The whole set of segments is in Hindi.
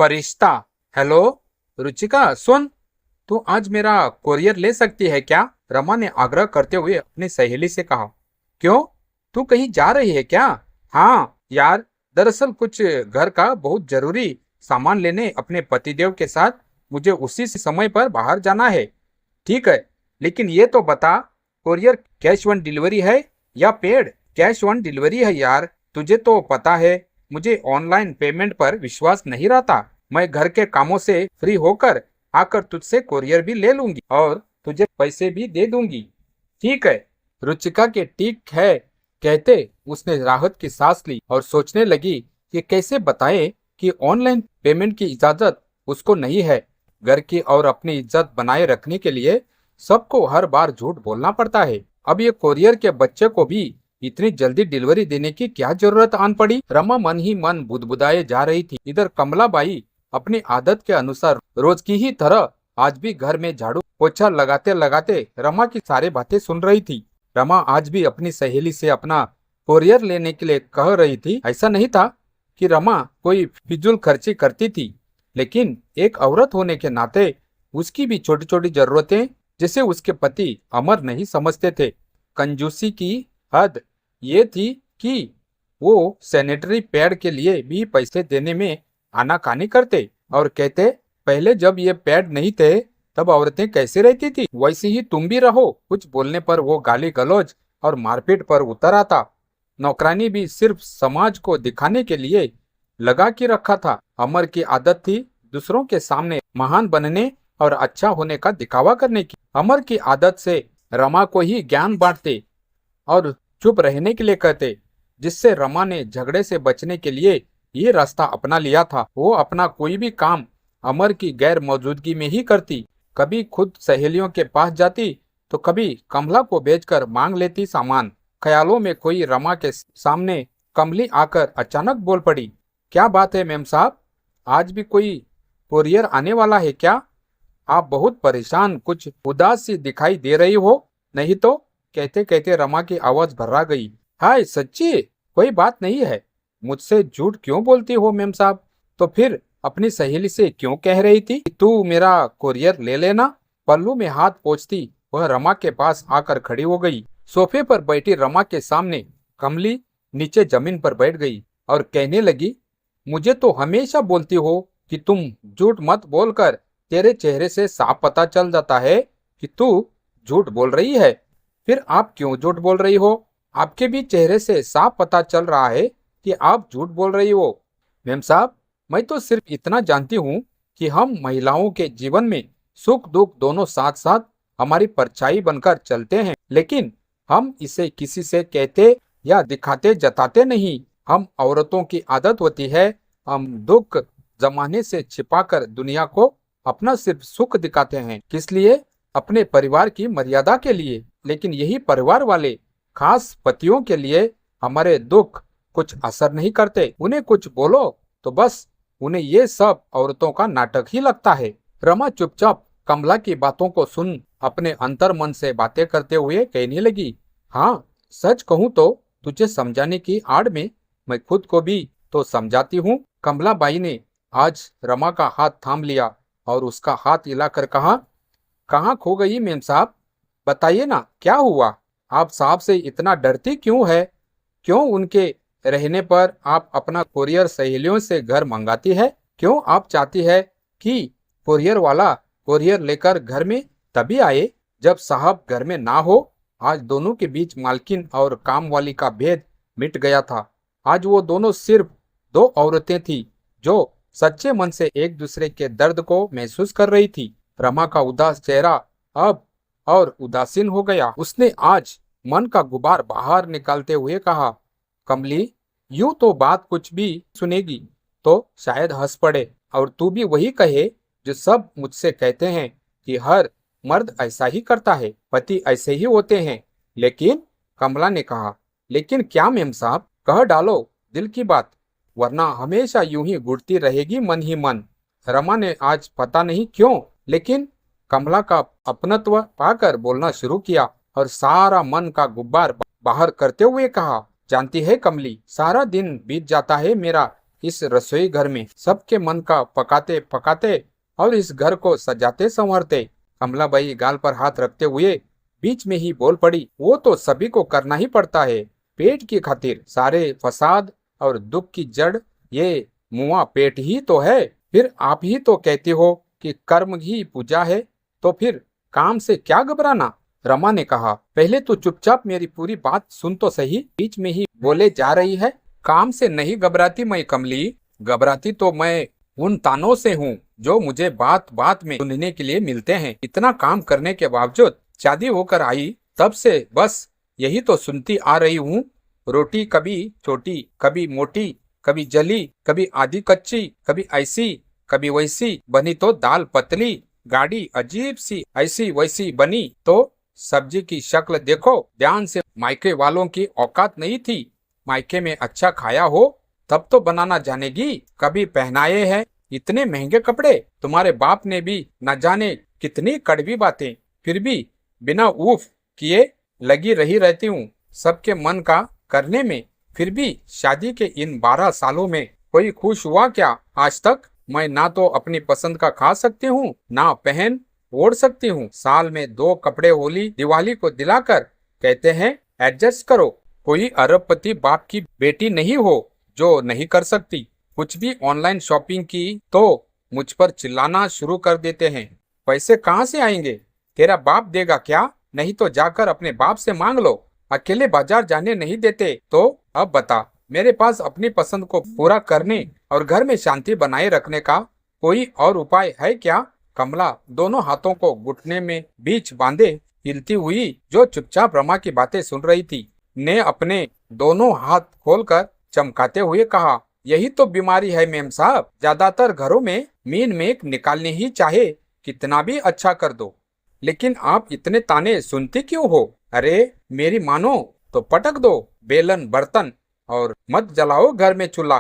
फरिश्ता। हेलो रुचिका, सुन, तू आज मेरा कोरियर ले सकती है क्या? रमा ने आग्रह करते हुए अपनी सहेली से कहा। क्यों, तू कहीं जा रही है क्या? हाँ यार, दरअसल कुछ घर का बहुत जरूरी सामान लेने अपने पतिदेव के साथ मुझे उसी समय पर बाहर जाना है। ठीक है, लेकिन ये तो बता, कोरियर कैश ऑन डिलीवरी है या पेड? कैश ऑन डिलीवरी है यार, तुझे तो पता है मुझे ऑनलाइन पेमेंट पर विश्वास नहीं रहता। मैं घर के कामों से फ्री होकर आकर तुझसे कोरियर भी ले लूंगी और तुझे पैसे भी दे दूंगी। ठीक है, रुचिका के ठीक है कहते उसने राहत की सांस ली और सोचने लगी कि कैसे बताए कि ऑनलाइन पेमेंट की इजाजत उसको नहीं है। घर की और अपनी इज्जत बनाए रखने के लिए सबको हर बार झूठ बोलना पड़ता है। अब ये कोरियर के बच्चे को भी इतनी जल्दी डिलीवरी देने की क्या जरूरत आन पड़ी? रमा मन ही मन बुदबुदाए जा रही थी। इधर कमलाबाई अपनी आदत के अनुसार रोज की ही तरह आज भी घर में झाड़ू पोछा लगाते लगाते रमा की सारी बातें सुन रही थी। रमा आज भी अपनी सहेली से अपना कोरियर लेने के लिए कह रही थी। ऐसा नहीं था कि रमा कोई फिजूल खर्ची करती थी, लेकिन एक औरत होने के नाते उसकी भी छोटी छोटी जरूरतें जिसे उसके पति अमर नहीं समझते थे। कंजूसी की हद ये थी कि वो सैनिटरी पैड के लिए भी पैसे देने में आनाकानी करते और कहते, पहले जब ये पैड नहीं थे तब औरतें कैसे रहती थी, वैसे ही तुम भी रहो। कुछ बोलने पर वो गाली गलौज और मारपीट पर उतर आता। नौकरानी भी सिर्फ समाज को दिखाने के लिए लगा के रखा था। अमर की आदत थी दूसरों के सामने महान बनने और अच्छा होने का दिखावा करने की। अमर की आदत से रमा को ही ज्ञान बांटते और चुप रहने के लिए कहते, जिससे रमा ने झगड़े से बचने के लिए ये रास्ता अपना लिया था। वो अपना कोई भी काम अमर की गैर मौजूदगी में ही करती। कभी खुद सहेलियों के पास जाती तो कभी कमला को बेचकर मांग लेती सामान। ख्यालों में कोई रमा के सामने कमली आकर अचानक बोल पड़ी, क्या बात है मेम साहब, आज भी कोई कोरियर आने वाला है क्या? आप बहुत परेशान, कुछ उदास सी दिखाई दे रही हो। नहीं तो, कहते कहते रमा की आवाज भर्रा गई। हाय सच्ची, कोई बात नहीं है। मुझसे झूठ क्यों बोलती हो मेम साहब? तो फिर अपनी सहेली से क्यों कह रही थी कि तू मेरा कोरियर ले लेना? पल्लू में हाथ पोंछती वह रमा के पास आकर खड़ी हो गई। सोफे पर बैठी रमा के सामने कमली नीचे जमीन पर बैठ गई और कहने लगी, मुझे तो हमेशा बोलती हो कि तुम झूठ मत बोलकर, तेरे चेहरे से साफ पता चल जाता है कि तू झूठ बोल रही है। फिर आप क्यों झूठ बोल रही हो? आपके भी चेहरे से साफ पता चल रहा है कि आप झूठ बोल रही हो। मेम साहब, मैं तो सिर्फ इतना जानती हूँ कि हम महिलाओं के जीवन में सुख दुख दोनों साथ साथ हमारी परछाई बनकर चलते हैं, लेकिन हम इसे किसी से कहते या दिखाते जताते नहीं। हम औरतों की आदत होती है, हम दुख जमाने से छिपाकर दुनिया को अपना सिर्फ सुख दिखाते हैं। किस लिए? अपने परिवार की मर्यादा के लिए। लेकिन यही परिवार वाले खास पतियों के लिए हमारे दुख कुछ असर नहीं करते। उन्हें कुछ बोलो तो बस उन्हें ये सब औरतों का नाटक ही लगता है। रमा चुपचाप कमला की बातों को सुन अपने अंतर मन से बातें करते हुए कहने लगी, हाँ सच कहूँ तो तुझे समझाने की आड़ में मैं खुद को भी तो समझाती हूँ। कमला बाई ने आज रमा का हाथ थाम लिया और उसका हाथ हिलाकर कहा, कहाँ खो गई मेम साहब, बताइए ना क्या हुआ? आप साहब से इतना डरती क्यों है? क्यों उनके रहने पर आप अपना कोरियर सहेलियों से घर मंगाती है? क्यों आप चाहती है कि कोरियर वाला कोरियर लेकर घर में तभी आए जब साहब घर में ना हो? आज दोनों के बीच मालकिन और काम वाली का भेद मिट गया था। आज वो दोनों सिर्फ दो औरतें थी जो सच्चे मन से एक दूसरे के दर्द को महसूस कर रही थी। रमा का उदास चेहरा अब और उदासीन हो गया। उसने आज मन का गुबार बाहर निकालते हुए कहा, कमली, यूं तो बात कुछ भी सुनेगी तो शायद हंस पड़े और तू भी वही कहे जो सब मुझसे कहते हैं कि हर मर्द ऐसा ही करता है, पति ऐसे ही होते हैं। लेकिन कमला ने कहा, लेकिन क्या मेम साहब, कह डालो दिल की बात, वरना हमेशा यूं ही घुटती रहेगी मन ही मन। रमा ने आज पता नहीं क्यों लेकिन कमला का अपनत्व पाकर बोलना शुरू किया और सारा मन का गुब्बार बाहर करते हुए कहा, जानती है कमली, सारा दिन बीत जाता है मेरा इस रसोई घर में सबके मन का पकाते पकाते और इस घर को सजाते संवरते। कमलाबाई गाल पर हाथ रखते हुए बीच में ही बोल पड़ी, वो तो सभी को करना ही पड़ता है, पेट की खातिर। सारे फसाद और दुख की जड़ ये मुआ पेट ही तो है। फिर आप ही तो कहती हो कि कर्म ही पूजा है, तो फिर काम से क्या घबराना। रमा ने कहा, पहले तो चुपचाप मेरी पूरी बात सुन तो सही, बीच में ही बोले जा रही है। काम से नहीं घबराती मैं कमली, घबराती तो मैं उन तानों से हूँ जो मुझे बात बात में सुनने के लिए मिलते हैं। इतना काम करने के बावजूद शादी होकर आई तब से बस यही तो सुनती आ रही हूँ। रोटी कभी छोटी, कभी मोटी, कभी जली, कभी आधी कच्ची, कभी ऐसी, कभी वैसी बनी तो दाल पतली, गाड़ी अजीब सी ऐसी वैसी बनी तो सब्जी की शक्ल देखो ध्यान से। मायके वालों की औकात नहीं थी, मायके में अच्छा खाया हो तब तो बनाना जानेगी। कभी पहनाए हैं इतने महंगे कपड़े, तुम्हारे बाप ने भी न जाने कितनी कड़वी बातें, फिर भी बिना उफ किए लगी रही रहती हूँ सबके मन का करने में। फिर भी शादी के इन 12 सालों में कोई खुश हुआ क्या आज तक। मैं ना तो अपनी पसंद का खा सकती हूँ, ना पहन ओढ़ सकती हूँ। साल में 2 कपड़े होली दिवाली को दिलाकर कहते हैं एडजस्ट करो। कोई अरबपति बाप की बेटी नहीं हो जो नहीं कर सकती। कुछ भी ऑनलाइन शॉपिंग की तो मुझ पर चिल्लाना शुरू कर देते हैं। पैसे कहाँ से आएंगे, तेरा बाप देगा क्या, नहीं तो जाकर अपने बाप से मांग लो। अकेले बाजार जाने नहीं देते तो अब बता, मेरे पास अपनी पसंद को पूरा करने और घर में शांति बनाए रखने का कोई और उपाय है क्या। कमला दोनों हाथों को घुटने में बीच बांधे हिलती हुई, जो चुपचाप रमा की बातें सुन रही थी, ने अपने दोनों हाथ खोलकर चमकाते हुए कहा, यही तो बीमारी है मेम साहब। ज्यादातर घरों में मीन मेक निकालने ही चाहे कितना भी अच्छा कर दो, लेकिन आप इतने ताने सुनती क्यों हो। अरे मेरी मानो तो पटक दो बेलन बर्तन और मत जलाओ घर में चूल्हा।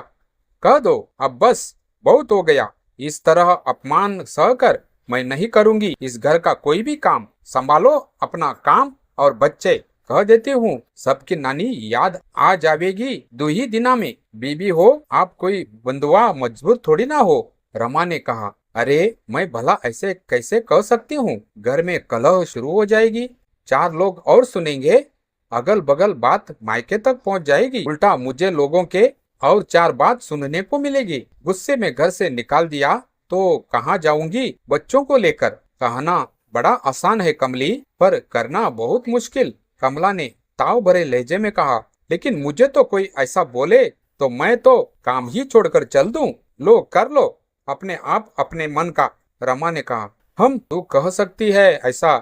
कह दो अब बस बहुत हो गया। इस तरह अपमान सहकर मैं नहीं करूंगी इस घर का कोई भी काम। संभालो अपना काम और बच्चे। कह देती हूँ सबकी नानी याद आ जावेगी 2 ही दिना में। बीबी हो आप, कोई बंधुआ मजबूर थोड़ी ना हो। रमा ने कहा, अरे मैं भला ऐसे कैसे कह सकती हूँ, घर में कलह शुरू हो जाएगी, 4 लोग और सुनेंगे, अगल बगल बात मायके तक पहुँच जाएगी, उल्टा मुझे लोगों के और 4 बात सुनने को मिलेगी। गुस्से में घर से निकाल दिया तो कहाँ जाऊंगी बच्चों को लेकर। कहना बड़ा आसान है कमली, पर करना बहुत मुश्किल। कमला ने ताव भरे लहजे में कहा, लेकिन मुझे तो कोई ऐसा बोले तो मैं तो काम ही छोड़कर चल दूं। लो कर लो अपने आप अपने मन का। रमा ने कहा, हम तू कह सकती है ऐसा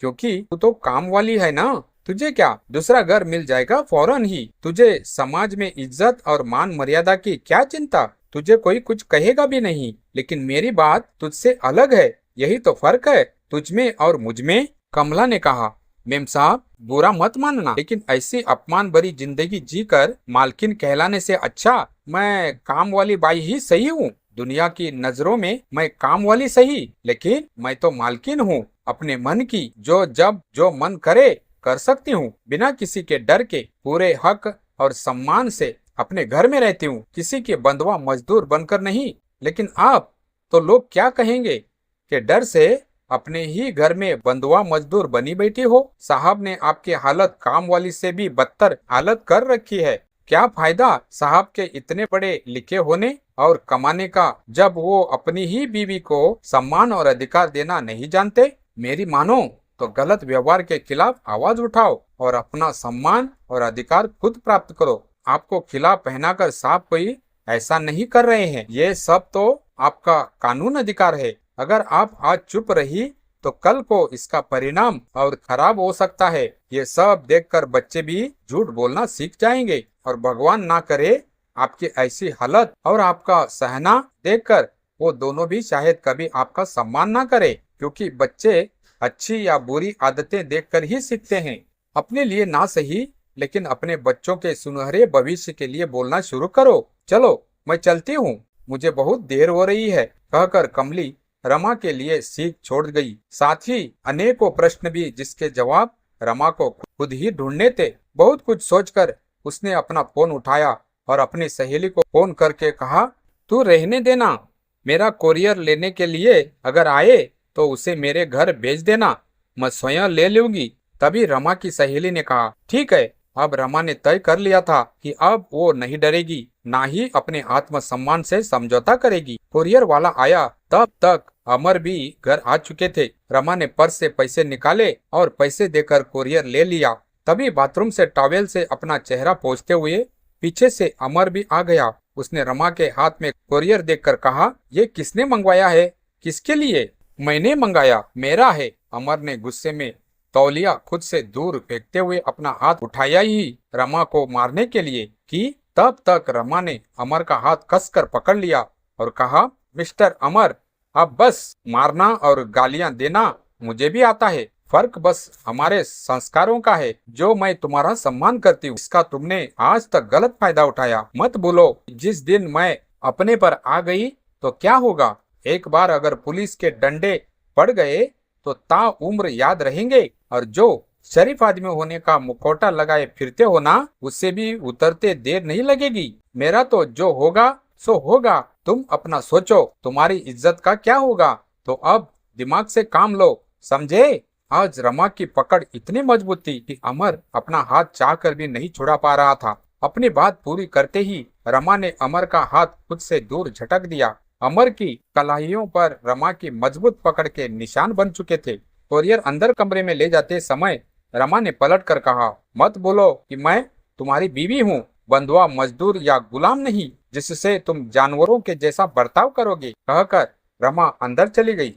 क्योंकि तू तो काम वाली है ना, तुझे क्या दूसरा घर मिल जाएगा फौरन ही। तुझे समाज में इज्जत और मान मर्यादा की क्या चिंता, तुझे कोई कुछ कहेगा भी नहीं। लेकिन मेरी बात तुझसे अलग है, यही तो फर्क है तुझमें और मुझमें। कमला ने कहा, मेम साहब बुरा मत मानना, लेकिन ऐसी अपमान भरी जिंदगी जीकर मालकिन कहलाने से अच्छा मैं काम वाली बाई ही सही हूँ। दुनिया की नजरों में मैं काम वाली सही, लेकिन मैं तो मालकिन हूँ अपने मन की। जो जब जो मन करे कर सकती हूँ, बिना किसी के डर के पूरे हक और सम्मान से अपने घर में रहती हूँ, किसी के बंधुआ मजदूर बनकर नहीं। लेकिन आप तो लोग क्या कहेंगे के डर से अपने ही घर में बंधुआ मजदूर बनी बैठी हो। साहब ने आपकी हालत काम वाली से भी बदतर हालत कर रखी है। क्या फायदा साहब के इतने बड़े लिखे होने और कमाने का, जब वो अपनी ही बीवी को सम्मान और अधिकार देना नहीं जानते। मेरी मानो तो गलत व्यवहार के खिलाफ आवाज उठाओ और अपना सम्मान और अधिकार खुद प्राप्त करो। आपको खिला पहनाकर साहब कोई ऐसा नहीं कर रहे हैं, ये सब तो आपका कानून अधिकार है। अगर आप आज चुप रही तो कल को इसका परिणाम और खराब हो सकता है। ये सब देखकर बच्चे भी झूठ बोलना सीख जाएंगे और भगवान ना करे आपकी ऐसी हालत और आपका सहना देखकर वो दोनों भी शायद कभी आपका सम्मान ना करे, क्योंकि बच्चे अच्छी या बुरी आदतें देखकर ही सीखते हैं। अपने लिए ना सही, लेकिन अपने बच्चों के सुनहरे भविष्य के लिए बोलना शुरू करो। चलो मैं चलती हूँ, मुझे बहुत देर हो रही है। कहकर कमली रमा के लिए सीख छोड़ गई, साथ ही अनेकों प्रश्न भी जिसके जवाब रमा को खुद ही ढूंढने थे। बहुत कुछ सोचकर उसने अपना फोन उठाया और अपनी सहेली को फोन करके कहा, तू रहने देना, मेरा कोरियर लेने के लिए अगर आए तो उसे मेरे घर भेज देना, मैं स्वयं ले लूंगी। तभी रमा की सहेली ने कहा, ठीक है। अब रमा ने तय कर लिया था कि अब वो नहीं डरेगी, ना ही अपने आत्मसम्मान से समझौता करेगी। कोरियर वाला आया तब तक अमर भी घर आ चुके थे। रमा ने पर्स से पैसे निकाले और पैसे देकर कोरियर ले लिया। तभी बाथरूम से टॉवेल से अपना चेहरा पोंछते हुए पीछे से अमर भी आ गया। उसने रमा के हाथ में कोरियर देखकर कहा, ये किसने मंगवाया है? किसके लिए? मैंने मंगाया, मेरा है। अमर ने गुस्से में तौलिया खुद से दूर फेंकते हुए अपना हाथ उठाया ही रमा को मारने के लिए कि तब तक रमा ने अमर का हाथ कसकर पकड़ लिया और कहा, मिस्टर अमर, अब बस मारना और गालियां देना मुझे भी आता है। फर्क बस हमारे संस्कारों का है। जो मैं तुम्हारा सम्मान करती हूँ, इसका तुमने आज तक गलत फायदा उठाया। मत भूलो, जिस दिन मैं अपने पर आ गई तो क्या होगा। एक बार अगर पुलिस के डंडे पड़ गए तो ता उम्र याद रहेंगे। और जो शरीफ आदमी होने का मुखौटा लगाए फिरते हो ना, उससे भी उतरते देर नहीं लगेगी। मेरा तो जो होगा सो होगा, तुम अपना सोचो, तुम्हारी इज्जत का क्या होगा। तो अब दिमाग से काम लो, समझे। आज रमा की पकड़ इतनी मजबूत थी कि अमर अपना हाथ चाहकर भी नहीं छुड़ा पा रहा था। अपनी बात पूरी करते ही रमा ने अमर का हाथ खुद से दूर झटक दिया। अमर की कलाइयों पर रमा की मजबूत पकड़ के निशान बन चुके थे। कोरियर अंदर कमरे में ले जाते समय रमा ने पलट कर कहा, मत बोलो कि मैं तुम्हारी बीवी हूँ, बंधुआ, मजदूर या गुलाम नहीं, जिससे तुम जानवरों के जैसा बर्ताव करोगे। कहकर रमा अंदर चली गई।